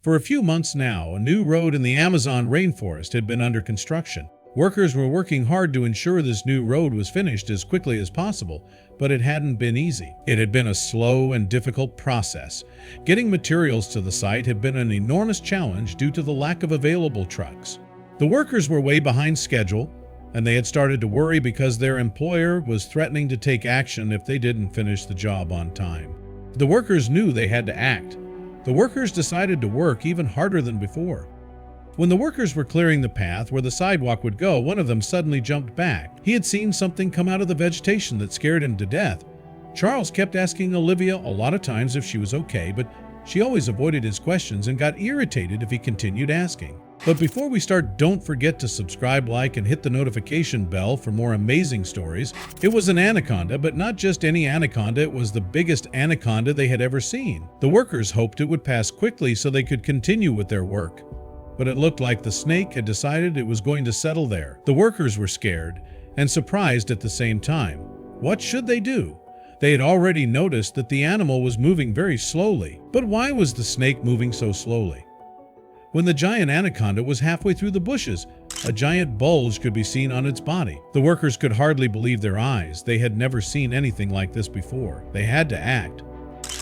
For a few months now, a new road in the Amazon rainforest had been under construction. Workers were working hard to ensure this new road was finished as quickly as possible, but it hadn't been easy. It had been a slow and difficult process. Getting materials to the site had been an enormous challenge due to the lack of available trucks. The workers were way behind schedule, and they had started to worry because their employer was threatening to take action if they didn't finish the job on time. The workers knew they had to act. The workers decided to work even harder than before. When the workers were clearing the path where the sidewalk would go, one of them suddenly jumped back. He had seen something come out of the vegetation that scared him to death. Charles kept asking Olivia a lot of times if she was okay, but she always avoided his questions and got irritated if he continued asking. But before we start, don't forget to subscribe, like, and hit the notification bell for more amazing stories. It was an anaconda, but not just any anaconda, it was the biggest anaconda they had ever seen. The workers hoped it would pass quickly so they could continue with their work. But it looked like the snake had decided it was going to settle there. The workers were scared and surprised at the same time. What should they do? They had already noticed that the animal was moving very slowly. But why was the snake moving so slowly? When the giant anaconda was halfway through the bushes, a giant bulge could be seen on its body. The workers could hardly believe their eyes. They had never seen anything like this before. They had to act.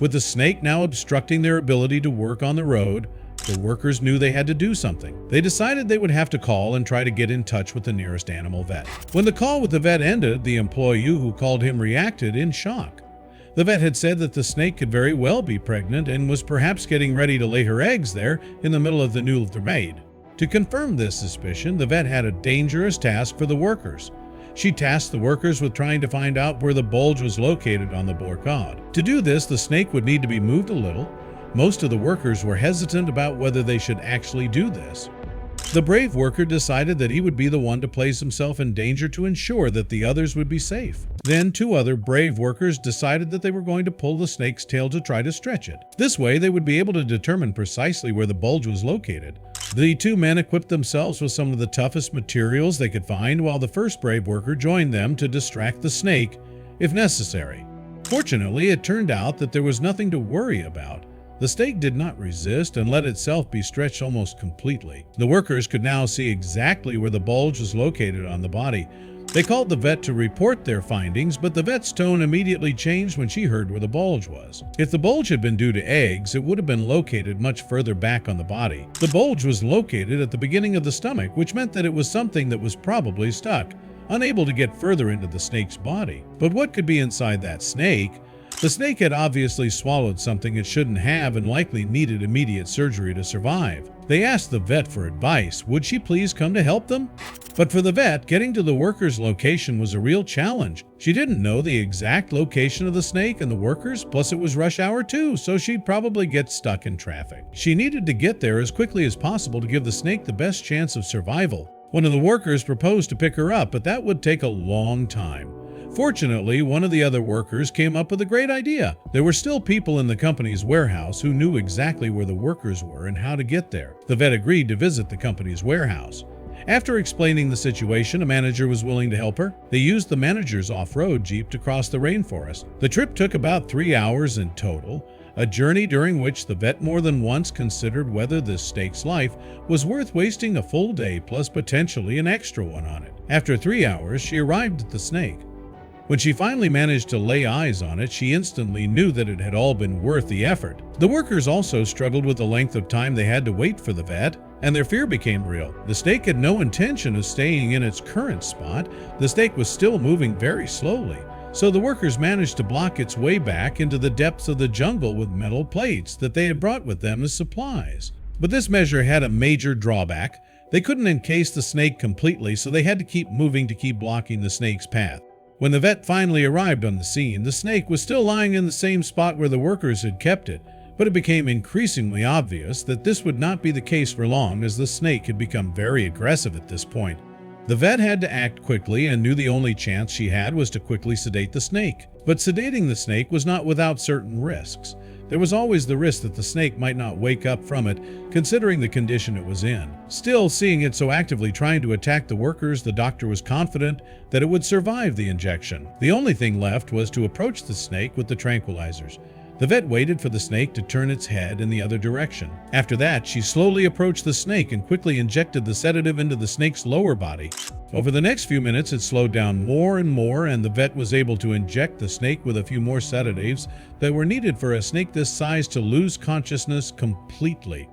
With the snake now obstructing their ability to work on the road, the workers knew they had to do something. They decided they would have to call and try to get in touch with the nearest animal vet. When the call with the vet ended, the employee who called him reacted in shock. The vet had said that the snake could very well be pregnant and was perhaps getting ready to lay her eggs there in the middle of the new maid. To confirm this suspicion, the vet had a dangerous task for the workers. She tasked the workers with trying to find out where the bulge was located on the blockade. To do this, the snake would need to be moved a little. Most of the workers were hesitant about whether they should actually do this. The brave worker decided that he would be the one to place himself in danger to ensure that the others would be safe. Then 2 other brave workers decided that they were going to pull the snake's tail to try to stretch it. This way they would be able to determine precisely where the bulge was located. The 2 men equipped themselves with some of the toughest materials they could find, while the first brave worker joined them to distract the snake if necessary. Fortunately, it turned out that there was nothing to worry about. The snake did not resist and let itself be stretched almost completely. The workers could now see exactly where the bulge was located on the body. They called the vet to report their findings, but the vet's tone immediately changed when she heard where the bulge was. If the bulge had been due to eggs, it would have been located much further back on the body. The bulge was located at the beginning of the stomach, which meant that it was something that was probably stuck, unable to get further into the snake's body. But what could be inside that snake? The snake had obviously swallowed something it shouldn't have and likely needed immediate surgery to survive. They asked the vet for advice. Would she please come to help them? But for the vet, getting to the workers' location was a real challenge. She didn't know the exact location of the snake and the workers, plus it was rush hour too, so she'd probably get stuck in traffic. She needed to get there as quickly as possible to give the snake the best chance of survival. One of the workers proposed to pick her up, but that would take a long time. Fortunately, one of the other workers came up with a great idea. There were still people in the company's warehouse who knew exactly where the workers were and how to get there. The vet agreed to visit the company's warehouse. After explaining the situation, a manager was willing to help her. They used the manager's off-road Jeep to cross the rainforest. The trip took about 3 hours in total, a journey during which the vet more than once considered whether this snake's life was worth wasting a full day plus potentially an extra one on it. After 3 hours, she arrived at the snake. When she finally managed to lay eyes on it, she instantly knew that it had all been worth the effort. The workers also struggled with the length of time they had to wait for the vet, and their fear became real. The snake had no intention of staying in its current spot. The snake was still moving very slowly, so the workers managed to block its way back into the depths of the jungle with metal plates that they had brought with them as supplies. But this measure had a major drawback. They couldn't encase the snake completely, so they had to keep moving to keep blocking the snake's path. When the vet finally arrived on the scene, the snake was still lying in the same spot where the workers had kept it, but it became increasingly obvious that this would not be the case for long, as the snake had become very aggressive at this point. The vet had to act quickly and knew the only chance she had was to quickly sedate the snake. But sedating the snake was not without certain risks. There was always the risk that the snake might not wake up from it, considering the condition it was in. Still, seeing it so actively trying to attack the workers, the doctor was confident that it would survive the injection. The only thing left was to approach the snake with the tranquilizers. The vet waited for the snake to turn its head in the other direction. After that, she slowly approached the snake and quickly injected the sedative into the snake's lower body. Over the next few minutes, it slowed down more and more, and the vet was able to inject the snake with a few more sedatives that were needed for a snake this size to lose consciousness completely.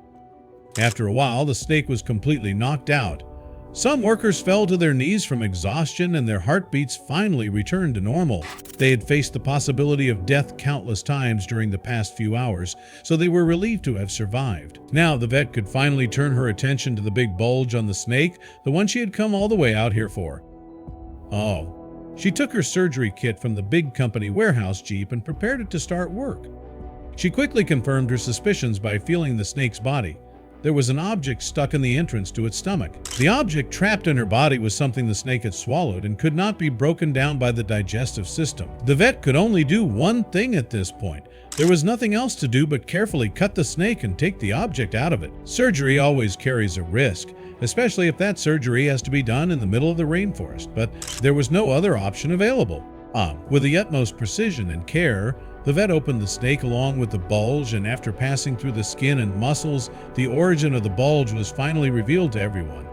After a while, the snake was completely knocked out. Some workers fell to their knees from exhaustion and their heartbeats finally returned to normal. They had faced the possibility of death countless times during the past few hours, so they were relieved to have survived. Now the vet could finally turn her attention to the big bulge on the snake, the one she had come all the way out here for. She took her surgery kit from the big company warehouse jeep and prepared it to start work. She quickly confirmed her suspicions by feeling the snake's body. There was an object stuck in the entrance to its stomach. The object trapped in her body was something the snake had swallowed and could not be broken down by the digestive system. The vet could only do one thing at this point. There was nothing else to do but carefully cut the snake and take the object out of it. Surgery always carries a risk, especially if that surgery has to be done in the middle of the rainforest, but there was no other option available. With the utmost precision and care, the vet opened the snake along with the bulge, and after passing through the skin and muscles, the origin of the bulge was finally revealed to everyone.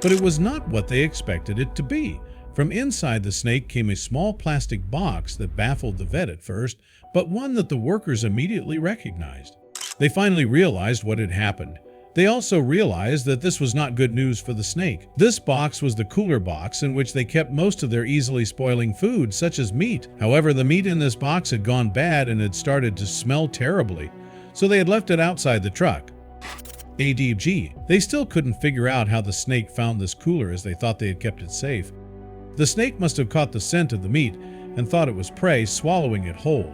But it was not what they expected it to be. From inside the snake came a small plastic box that baffled the vet at first, but one that the workers immediately recognized. They finally realized what had happened. They also realized that this was not good news for the snake. This box was the cooler box in which they kept most of their easily spoiling food, such as meat. However, the meat in this box had gone bad and had started to smell terribly, so they had left it outside the truck. ADG. They still couldn't figure out how the snake found this cooler, as they thought they had kept it safe. The snake must have caught the scent of the meat and thought it was prey, swallowing it whole.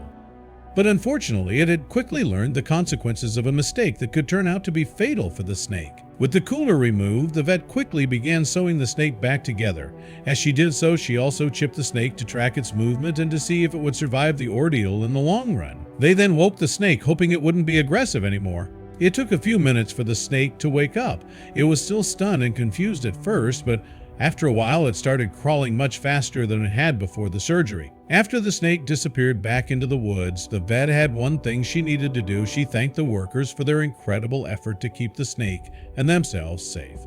But unfortunately, it had quickly learned the consequences of a mistake that could turn out to be fatal for the snake. With the cooler removed, the vet quickly began sewing the snake back together. As she did so, she also chipped the snake to track its movement and to see if it would survive the ordeal in the long run. They then woke the snake, hoping it wouldn't be aggressive anymore. It took a few minutes for the snake to wake up. It was still stunned and confused at first, but after a while, it started crawling much faster than it had before the surgery. After the snake disappeared back into the woods, the vet had one thing she needed to do. She thanked the workers for their incredible effort to keep the snake and themselves safe.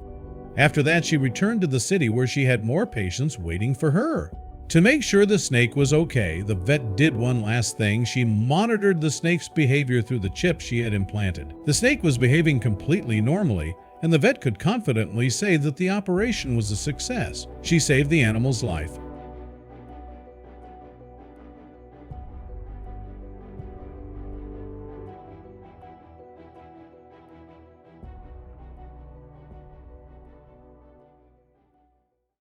After that, she returned to the city where she had more patients waiting for her. To make sure the snake was okay, the vet did one last thing. She monitored the snake's behavior through the chip she had implanted. The snake was behaving completely normally, and the vet could confidently say that the operation was a success. She saved the animal's life.